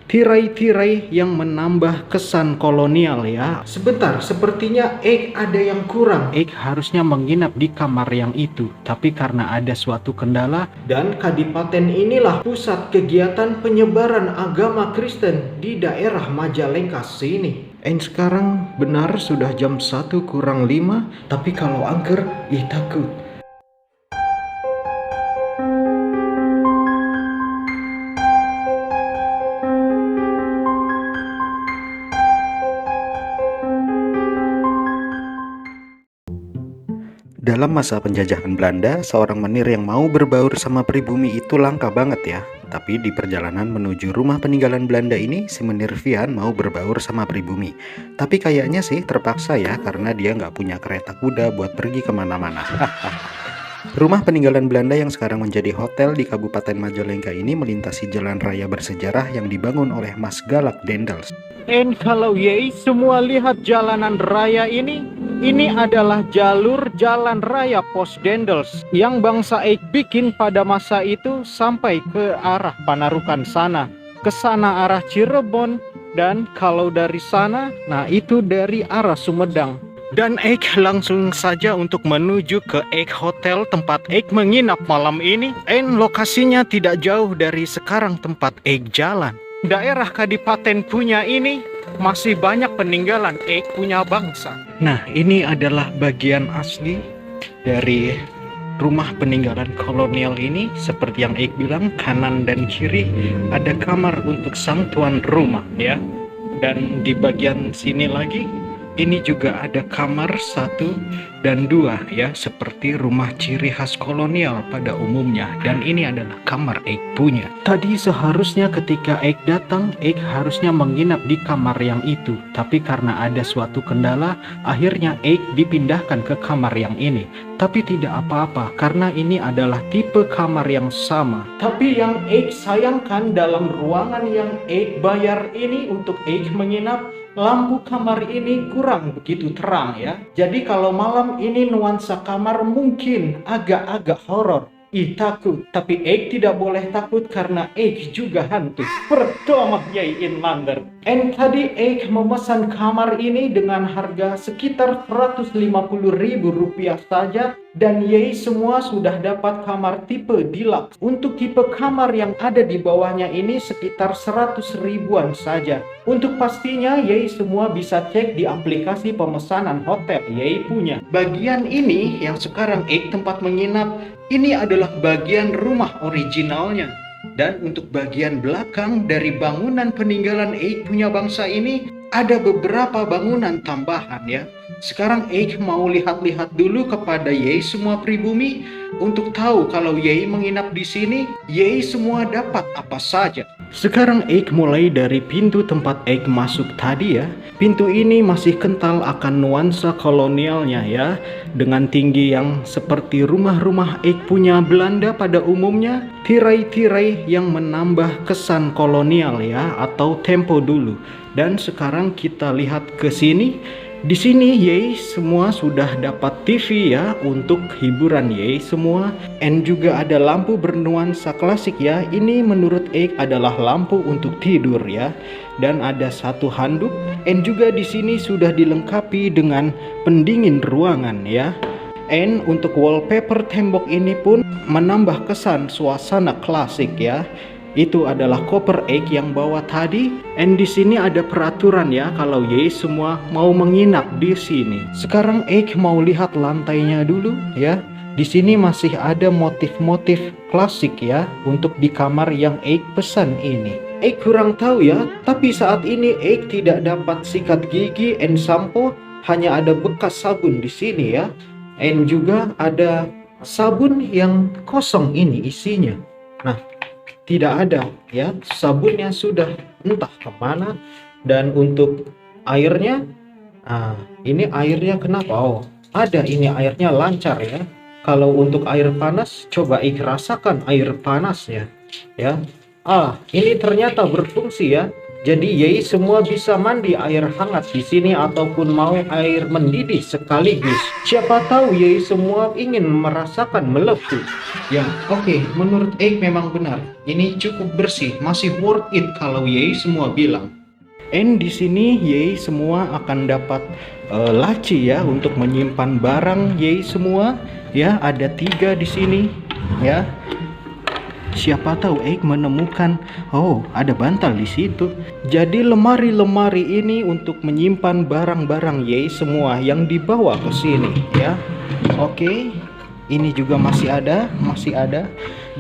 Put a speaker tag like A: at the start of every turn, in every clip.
A: tirai-tirai yang menambah kesan kolonial ya. Sebentar, sepertinya Eik ada yang kurang. Eik harusnya menginap di kamar yang itu, tapi karena ada suatu kendala, dan Kadipaten inilah pusat kegiatan penyebaran agama Kristen di daerah Majalengka sini. Sekarang benar sudah jam 1 kurang 5, tapi kalau angker, takut.
B: Dalam masa penjajahan Belanda, seorang menir yang mau berbaur sama pribumi itu langka banget ya. Tapi di perjalanan menuju rumah peninggalan Belanda ini, si menir Vian mau berbaur sama pribumi. Tapi kayaknya sih terpaksa ya, karena dia nggak punya kereta kuda buat pergi kemana-mana. Rumah peninggalan Belanda yang sekarang menjadi hotel di Kabupaten Majalengka ini melintasi jalan raya bersejarah yang dibangun oleh Mas Galak Dendels.
A: Kalau semua lihat jalanan raya ini adalah jalur jalan raya Pos Dendels yang bangsa Eik bikin pada masa itu sampai ke arah Panarukan sana. Ke sana arah Cirebon, dan kalau dari sana, nah itu dari arah Sumedang. Dan Eik langsung saja untuk menuju ke Eik Hotel tempat Eik menginap malam ini. Lokasinya tidak jauh dari sekarang tempat Eik jalan. Daerah Kadipaten punya ini masih banyak peninggalan Eik punya bangsa. Nah, ini adalah bagian asli dari rumah peninggalan kolonial ini. Seperti yang Eik bilang, kanan dan kiri ada kamar untuk sang tuan rumah ya. Dan di bagian sini lagi, ini juga ada kamar 1 dan 2 ya, seperti rumah ciri khas kolonial pada umumnya. Dan ini adalah kamar Eik punya. Tadi seharusnya ketika Eik datang, Eik harusnya menginap di kamar yang itu. Tapi karena ada suatu kendala, akhirnya Eik dipindahkan ke kamar yang ini. Tapi tidak apa-apa, karena ini adalah tipe kamar yang sama. Tapi yang Eik sayangkan dalam ruangan yang Eik bayar ini untuk Eik menginap, lampu kamar ini kurang begitu terang ya. Jadi kalau malam ini nuansa kamar mungkin agak-agak horor. Takut. Tapi Eik tidak boleh takut karena Eik juga hantu. Pertama Yai Inlander. Tadi Eik memesan kamar ini dengan harga sekitar Rp150.000 saja. Dan Yai semua sudah dapat kamar tipe deluxe. Untuk tipe kamar yang ada di bawahnya ini sekitar 100 ribuan saja. Untuk pastinya Yai semua bisa cek di aplikasi pemesanan hotel Yai punya. Bagian ini yang sekarang Eik tempat menginap, ini adalah bagian rumah originalnya. Dan untuk bagian belakang dari bangunan peninggalan Eik punya bangsa ini, ada beberapa bangunan tambahan ya. Sekarang Eik mau lihat-lihat dulu kepada Yei semua pribumi untuk tahu kalau Yei menginap di sini, Yei semua dapat apa saja. Sekarang Eik mulai dari pintu tempat Eik masuk tadi ya. Pintu ini masih kental akan nuansa kolonialnya ya, dengan tinggi yang seperti rumah-rumah Eik punya Belanda pada umumnya, tirai-tirai yang menambah kesan kolonial ya, atau tempo dulu. Dan sekarang kita lihat ke sini. Di sini Yei semua sudah dapat TV ya untuk hiburan Yei semua. Juga ada lampu bernuansa klasik ya. Ini menurut Eik adalah lampu untuk tidur ya. Dan ada satu handuk. Juga di sini sudah dilengkapi dengan pendingin ruangan ya. Untuk wallpaper tembok ini pun menambah kesan suasana klasik ya. Itu adalah koper Eik yang bawa tadi. Di sini ada peraturan ya kalau Yei semua mau menginap di sini. Sekarang Eik mau lihat lantainya dulu ya. Di sini masih ada motif-motif klasik ya untuk di kamar yang Eik pesan ini. Eik kurang tahu ya, tapi saat ini Eik tidak dapat sikat gigi and sampo, hanya ada bekas sabun di sini ya. Juga ada sabun yang kosong ini isinya. Nah, tidak ada ya, sabunnya sudah entah kemana. Dan untuk airnya, ini airnya kenapa? Oh, ada, ini airnya lancar ya. Kalau untuk air panas, coba Eik rasakan air panasnya ya. Ini ternyata berfungsi ya. Jadi Yei semua bisa mandi air hangat di sini ataupun mau air mendidih sekaligus. Siapa tahu Yei semua ingin merasakan melepuh. Ya, oke, menurut Eik memang benar. Ini cukup bersih, masih worth it kalau Yei semua bilang. And di sini Yei semua akan dapat laci ya untuk menyimpan barang Yei semua. Ya, ada 3 di sini. Ya. Siapa tahu Eik menemukan, oh ada bantal di situ. Jadi lemari-lemari ini untuk menyimpan barang-barang Yei semua yang dibawa ke sini ya. Oke, ini juga masih ada.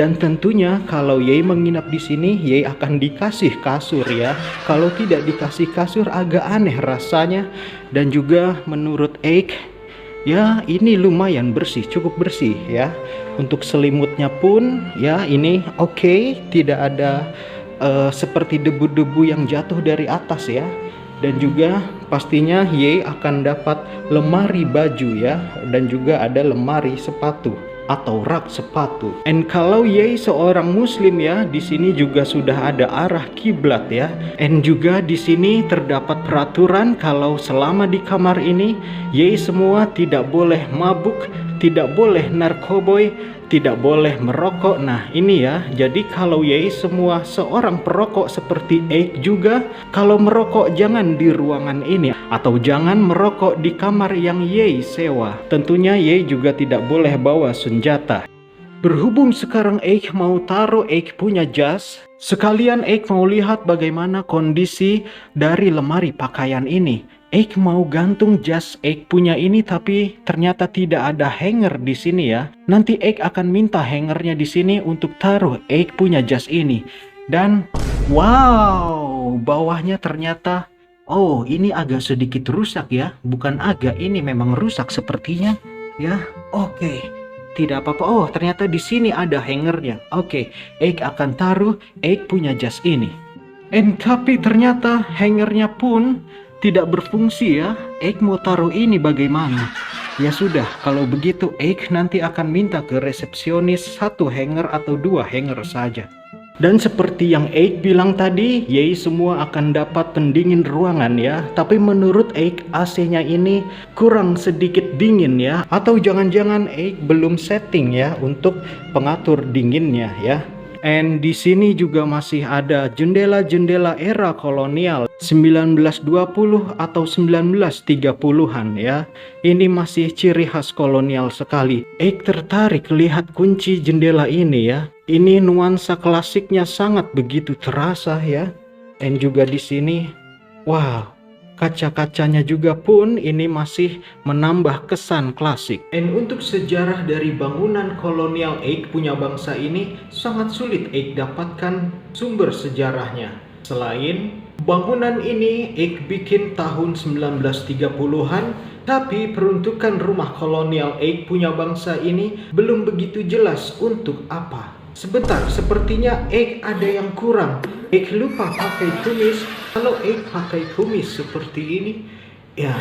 A: Dan tentunya kalau Yei menginap di sini, Yei akan dikasih kasur ya. Kalau tidak dikasih kasur agak aneh rasanya. Dan juga menurut Eik, ya ini lumayan bersih, cukup bersih ya. Untuk selimutnya pun ya ini oke, tidak ada seperti debu-debu yang jatuh dari atas ya. Dan juga pastinya Yei akan dapat lemari baju ya, dan juga ada lemari sepatu atau rak sepatu. And kalau Yei seorang muslim ya, di sini juga sudah ada arah kiblat ya. And juga di sini terdapat peraturan kalau selama di kamar ini Yei semua tidak boleh mabuk, tidak boleh narkoboy, tidak boleh merokok. Nah ini ya, jadi kalau Yei semua seorang perokok seperti Eik juga, kalau merokok jangan di ruangan ini atau jangan merokok di kamar yang Yei sewa. Tentunya Yei juga tidak boleh bawa senjata. Berhubung sekarang Eik mau taruh Eik punya jas, sekalian Eik mau lihat bagaimana kondisi dari lemari pakaian ini. Eik mau gantung jas Eik punya ini, tapi ternyata tidak ada hanger di sini ya. Nanti Eik akan minta hangernya di sini untuk taruh Eik punya jas ini. Dan wow, bawahnya ternyata, oh ini agak sedikit rusak ya. Bukan agak, ini memang rusak sepertinya ya. Oke, tidak apa-apa. Oh ternyata di sini ada hangernya. Oke, Eik akan taruh Eik punya jas ini. Tapi ternyata hangernya pun tidak berfungsi ya. Eik mau taruh ini bagaimana? Ya sudah, kalau begitu Eik nanti akan minta ke resepsionis 1 hanger atau 2 hanger saja. Dan seperti yang Eik bilang tadi, Yei semua akan dapat pendingin ruangan ya. Tapi menurut Eik AC-nya ini kurang sedikit dingin ya. Atau jangan-jangan Eik belum setting ya untuk pengatur dinginnya ya. And di sini juga masih ada jendela-jendela era kolonial 1920 atau 1930-an ya. Ini masih ciri khas kolonial sekali. Eik tertarik lihat kunci jendela ini ya. Ini nuansa klasiknya sangat begitu terasa ya. And juga di sini, wow, kaca-kacanya juga pun ini masih menambah kesan klasik. And untuk sejarah dari bangunan kolonial Eik punya bangsa ini sangat sulit Eik dapatkan sumber sejarahnya. Selain bangunan ini Eik bikin tahun 1930-an, tapi peruntukan rumah kolonial Eik punya bangsa ini belum begitu jelas untuk apa. Sebentar, sepertinya Eik ada yang kurang. Eik lupa pakai kumis. Kalau Eik pakai kumis seperti ini, ya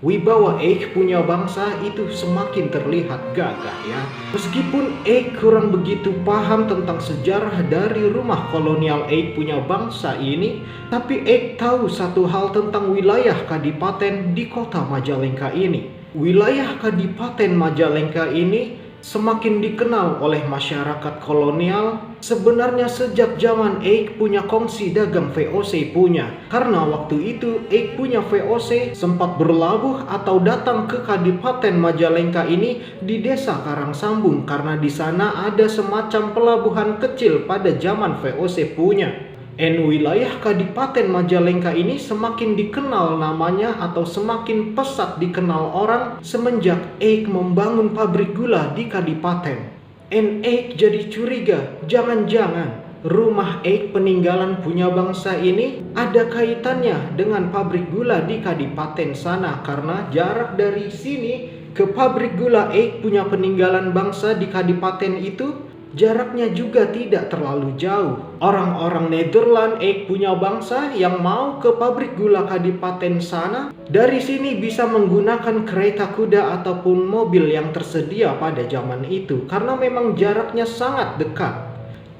A: wibawa Eik punya bangsa itu semakin terlihat gagah ya. Meskipun Eik kurang begitu paham tentang sejarah dari rumah kolonial Eik punya bangsa ini, tapi Eik tahu satu hal tentang wilayah Kadipaten di kota Majalengka ini. Wilayah Kadipaten Majalengka ini semakin dikenal oleh masyarakat kolonial sebenarnya sejak zaman Eik punya kongsi dagang VOC punya. Karena waktu itu Eik punya VOC sempat berlabuh atau datang ke Kadipaten Majalengka ini di desa Karangsambung, karena di sana ada semacam pelabuhan kecil pada zaman VOC punya. Wilayah Kadipaten Majalengka ini semakin dikenal namanya atau semakin pesat dikenal orang semenjak Eik membangun pabrik gula di Kadipaten. Eik jadi curiga, jangan-jangan rumah Eik peninggalan punya bangsa ini ada kaitannya dengan pabrik gula di Kadipaten sana, karena jarak dari sini ke pabrik gula Eik punya peninggalan bangsa di Kadipaten itu jaraknya juga tidak terlalu jauh. Orang-orang Nederland Eik punya bangsa yang mau ke pabrik gula Kadipaten sana, dari sini bisa menggunakan kereta kuda ataupun mobil yang tersedia pada zaman itu, karena memang jaraknya sangat dekat.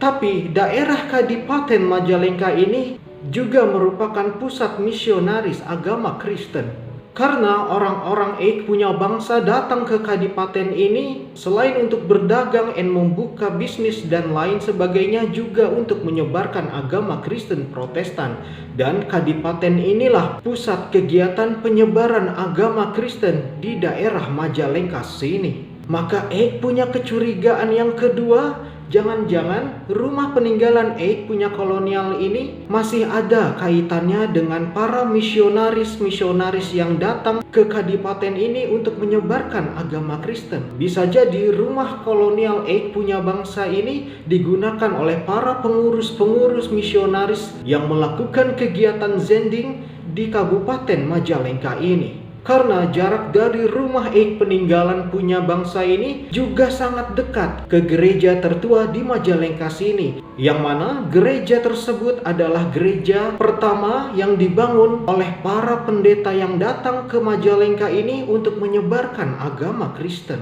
A: Tapi daerah Kadipaten Majalengka ini juga merupakan pusat misionaris agama Kristen. Karena orang-orang Eik punya bangsa datang ke kadipaten ini selain untuk berdagang dan membuka bisnis dan lain sebagainya, juga untuk menyebarkan agama Kristen Protestan. Dan kadipaten inilah pusat kegiatan penyebaran agama Kristen di daerah Majalengka sini. Maka Eik punya kecurigaan yang kedua, jangan-jangan rumah peninggalan Eik punya kolonial ini masih ada kaitannya dengan para misionaris-misionaris yang datang ke kadipaten ini untuk menyebarkan agama Kristen. Bisa jadi rumah kolonial Eik punya bangsa ini digunakan oleh para pengurus-pengurus misionaris yang melakukan kegiatan zending di Kabupaten Majalengka ini. Karena jarak dari rumah Eik peninggalan punya bangsa ini juga sangat dekat ke gereja tertua di Majalengka sini, yang mana gereja tersebut adalah gereja pertama yang dibangun oleh para pendeta yang datang ke Majalengka ini untuk menyebarkan agama Kristen.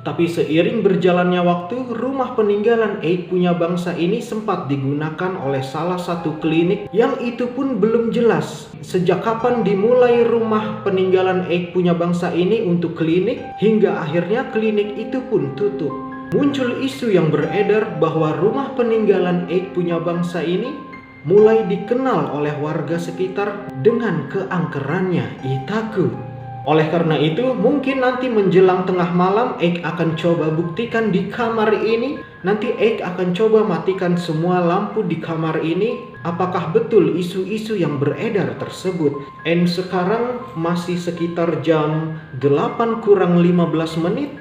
A: Tapi seiring berjalannya waktu, rumah peninggalan Eik punya bangsa ini sempat digunakan oleh salah satu klinik yang itu pun belum jelas sejak kapan dimulai rumah peninggalan Eik punya bangsa ini untuk klinik, hingga akhirnya klinik itu pun tutup. Muncul isu yang beredar bahwa rumah peninggalan Eik punya bangsa ini mulai dikenal oleh warga sekitar dengan keangkerannya Itaku. Oleh karena itu, mungkin nanti menjelang tengah malam Eik akan coba buktikan di kamar ini. Nanti Eik akan coba matikan semua lampu di kamar ini. Apakah betul isu-isu yang beredar tersebut? And sekarang masih sekitar jam 8 kurang 15 menit.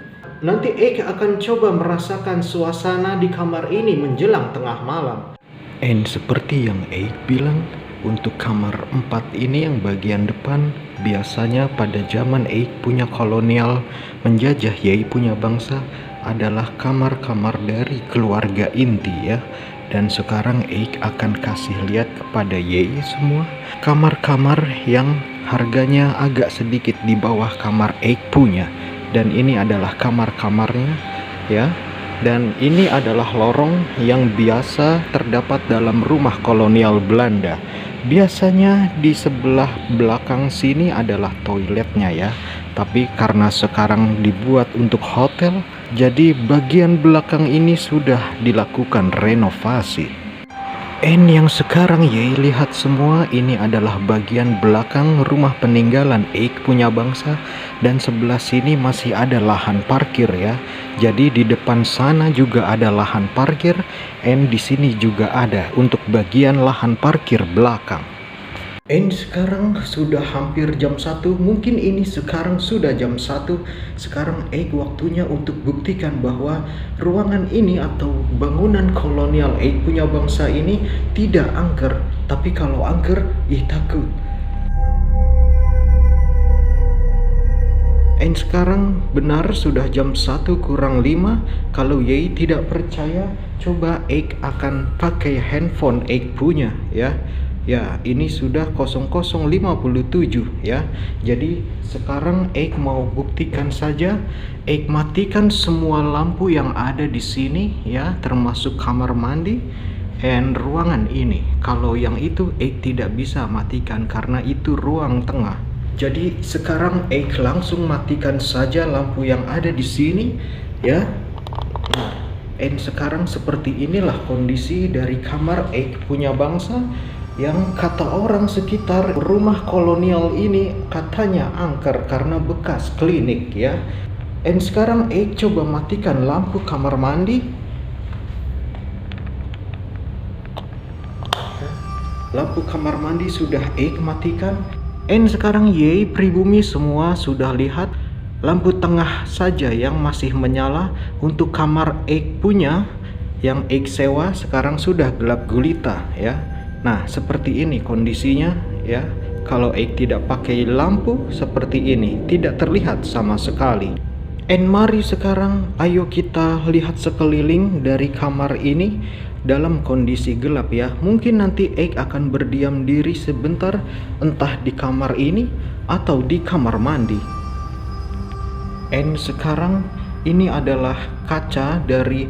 A: Nanti Eik akan coba merasakan suasana di kamar ini menjelang tengah malam.
B: And seperti yang Eik bilang, untuk kamar 4 ini yang bagian depan, biasanya pada zaman Eik punya kolonial menjajah Yei punya bangsa adalah kamar-kamar dari keluarga inti ya. Dan sekarang Eik akan kasih lihat kepada Yei semua kamar-kamar yang harganya agak sedikit di bawah kamar Eik punya. Dan ini adalah kamar-kamarnya ya. Dan ini adalah lorong yang biasa terdapat dalam rumah kolonial Belanda. Biasanya di sebelah belakang sini adalah toiletnya ya. Tapi karena sekarang dibuat untuk hotel, jadi bagian belakang ini sudah dilakukan renovasi. Yang sekarang Yei lihat semua ini adalah bagian belakang rumah peninggalan Eik punya bangsa. Dan sebelah sini masih ada lahan parkir ya. Jadi di depan sana juga ada lahan parkir, di sini juga ada untuk bagian lahan parkir belakang. Sekarang sudah hampir jam 1, mungkin ini sekarang sudah jam 1. Sekarang Eik waktunya untuk buktikan bahwa ruangan ini atau bangunan kolonial Eik punya bangsa ini tidak angker. Tapi kalau angker, takut. Sekarang benar sudah jam 1 kurang 5. Kalau Yei tidak percaya, coba Eik akan pakai handphone Eik punya ya. Ya, ini sudah 00.57 ya. Jadi sekarang Eik mau buktikan saja. Eik matikan semua lampu yang ada di sini ya, termasuk kamar mandi dan ruangan ini. Kalau yang itu Eik tidak bisa matikan karena itu ruang tengah. Jadi sekarang Eik langsung matikan saja lampu yang ada di sini ya. Dan sekarang seperti inilah kondisi dari kamar Eik punya bangsa yang kata orang sekitar rumah kolonial ini katanya angker karena bekas klinik ya. Dan sekarang Eik coba matikan lampu kamar mandi. Lampu kamar mandi sudah Eik matikan. Sekarang Yei pribumi semua sudah lihat lampu tengah saja yang masih menyala untuk kamar Eik punya yang Eik sewa sekarang sudah gelap gulita ya. Nah seperti ini kondisinya ya. Kalau Eik tidak pakai lampu seperti ini tidak terlihat sama sekali. Mari sekarang ayo kita lihat sekeliling dari kamar ini dalam kondisi gelap ya. Mungkin nanti Eik akan berdiam diri sebentar, entah di kamar ini atau di kamar mandi. Sekarang ini adalah kaca dari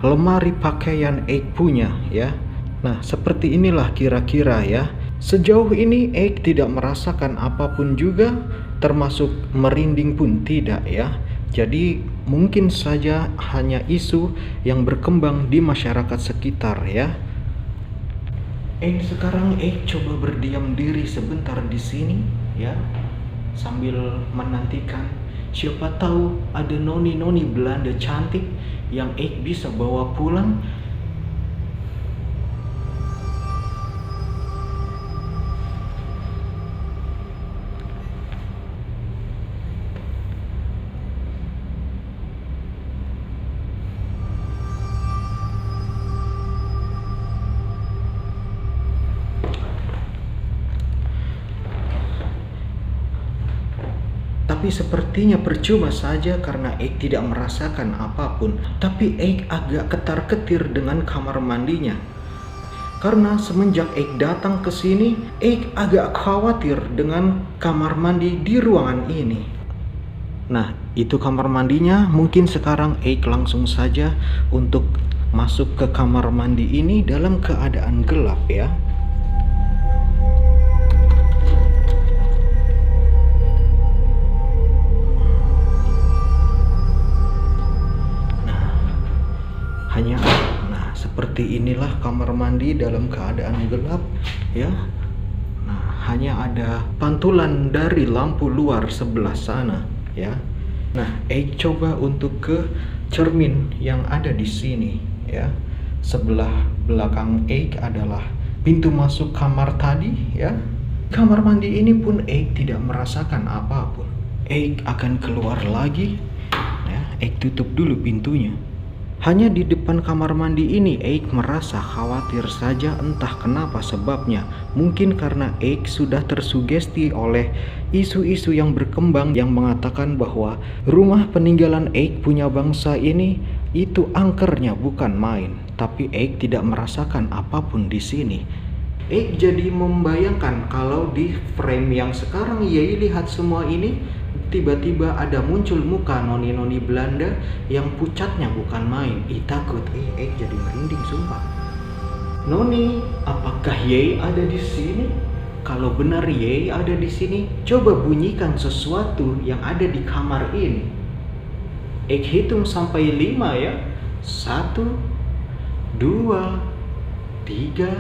B: lemari pakaian Eik punya ya. Nah seperti inilah kira-kira ya.
A: Sejauh ini Eik tidak merasakan apapun juga, termasuk merinding pun tidak ya. Jadi mungkin saja hanya isu yang berkembang di masyarakat sekitar ya. Sekarang coba berdiam diri sebentar di sini ya, sambil menantikan. Siapa tahu ada noni-noni Belanda cantik yang bisa bawa pulang. Tapi sepertinya percuma saja karena Eik tidak merasakan apapun. Tapi Eik agak ketar-ketir dengan kamar mandinya. Karena semenjak Eik datang ke sini, Eik agak khawatir dengan kamar mandi di ruangan ini. Nah, itu kamar mandinya. Mungkin sekarang Eik langsung saja untuk masuk ke kamar mandi ini dalam keadaan gelap ya. Seperti inilah kamar mandi dalam keadaan gelap ya. Nah, hanya ada pantulan dari lampu luar sebelah sana ya. Nah, Eik coba untuk ke cermin yang ada di sini ya. Sebelah belakang Eik adalah pintu masuk kamar tadi ya. Kamar mandi ini pun Eik tidak merasakan apapun. Eik akan keluar lagi ya. Eik tutup dulu pintunya. Hanya di depan kamar mandi ini Eik merasa khawatir saja, entah kenapa sebabnya. Mungkin karena Eik sudah tersugesti oleh isu-isu yang berkembang yang mengatakan bahwa rumah peninggalan Eik punya bangsa ini itu angkernya bukan main. Tapi Eik tidak merasakan apapun di sini. Eik jadi membayangkan kalau di frame yang sekarang Yei lihat semua ini, tiba-tiba ada muncul muka noni-noni Belanda yang pucatnya bukan main. Takut. Eik jadi merinding sumpah. Noni, apakah Yei ada di sini? Kalau benar Yei ada di sini, coba bunyikan sesuatu yang ada di kamar ini. Eik hitung sampai 5 ya. 1, 2, 3,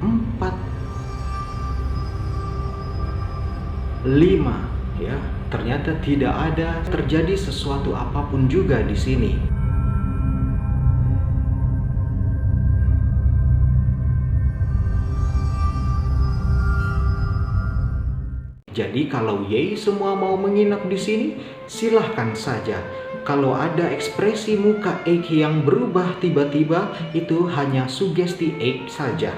A: 4, 5 ya. Ternyata tidak ada terjadi sesuatu apapun juga di sini. Jadi kalau Yei semua mau menginap di sini, silahkan saja. Kalau ada ekspresi muka Eik yang berubah tiba-tiba, itu hanya sugesti Eik saja.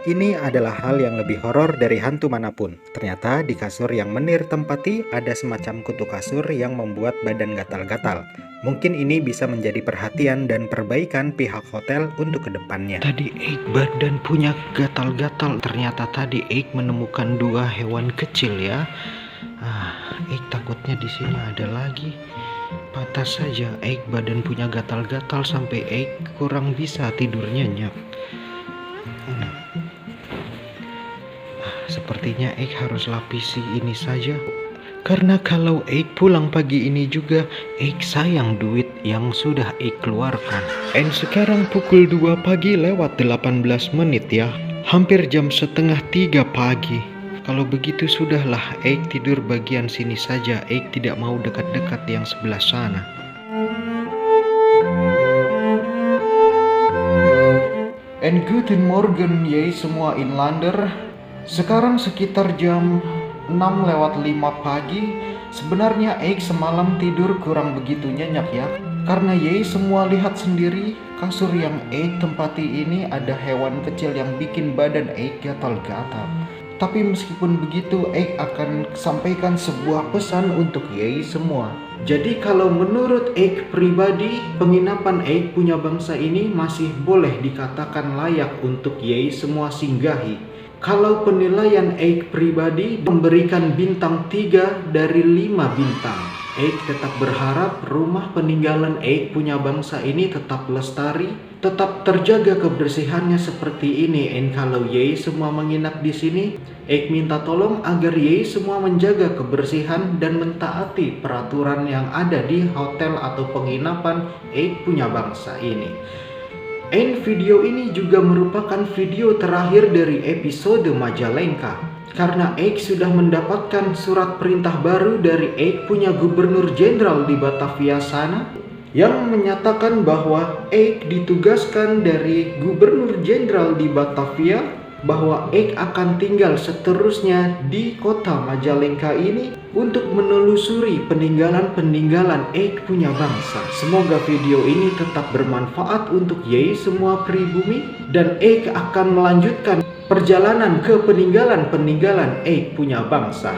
B: Ini adalah hal yang lebih horor dari hantu manapun. Ternyata di kasur yang Menir tempati ada semacam kutu kasur yang membuat badan gatal-gatal. Mungkin ini bisa menjadi perhatian dan perbaikan pihak hotel untuk kedepannya.
A: Tadi Eik badan punya gatal-gatal. Ternyata tadi Eik menemukan 2 hewan kecil ya. Eik takutnya di sini ada lagi. Patah saja Eik badan punya gatal-gatal sampai Eik kurang bisa tidur nyenyak. Sepertinya Eik harus lapisi ini saja. Karena kalau Eik pulang pagi ini juga, Eik sayang duit yang sudah Eik keluarkan. Sekarang pukul 2 pagi lewat 18 menit ya. Hampir jam setengah 3 pagi. Kalau begitu sudahlah Eik tidur bagian sini saja. Eik tidak mau dekat-dekat yang sebelah sana. Guten Morgen Yei semua Inlander. Sekarang sekitar jam 6:05 pagi. Sebenarnya Eik semalam tidur kurang begitu nyenyak ya. Karena Yei semua lihat sendiri, kasur yang Eik tempati ini ada hewan kecil yang bikin badan Eik gatal-gatal. Tapi meskipun begitu, Eik akan sampaikan sebuah pesan untuk Yei semua. Jadi kalau menurut Eik pribadi, penginapan Eik punya bangsa ini masih boleh dikatakan layak untuk Yei semua singgahi. Kalau penilaian Eik pribadi memberikan bintang 3 dari 5 bintang. Eik tetap berharap rumah peninggalan Eik punya bangsa ini tetap lestari tetap terjaga kebersihannya seperti ini. And kalau Ye semua menginap di sini, Eik minta tolong agar Ye semua menjaga kebersihan dan mentaati peraturan yang ada di hotel atau penginapan Eik punya bangsa ini. And video ini juga merupakan video terakhir dari episode Majalengka, karena Eik sudah mendapatkan surat perintah baru dari Eik punya gubernur jenderal di Batavia sana, yang menyatakan bahwa Eik ditugaskan dari gubernur jenderal di Batavia bahwa Eik akan tinggal seterusnya di kota Majalengka ini untuk menelusuri peninggalan-peninggalan Eik punya bangsa. Semoga video ini tetap bermanfaat untuk Ye semua pribumi, dan Eik akan melanjutkan perjalanan ke peninggalan-peninggalan Eik punya bangsa.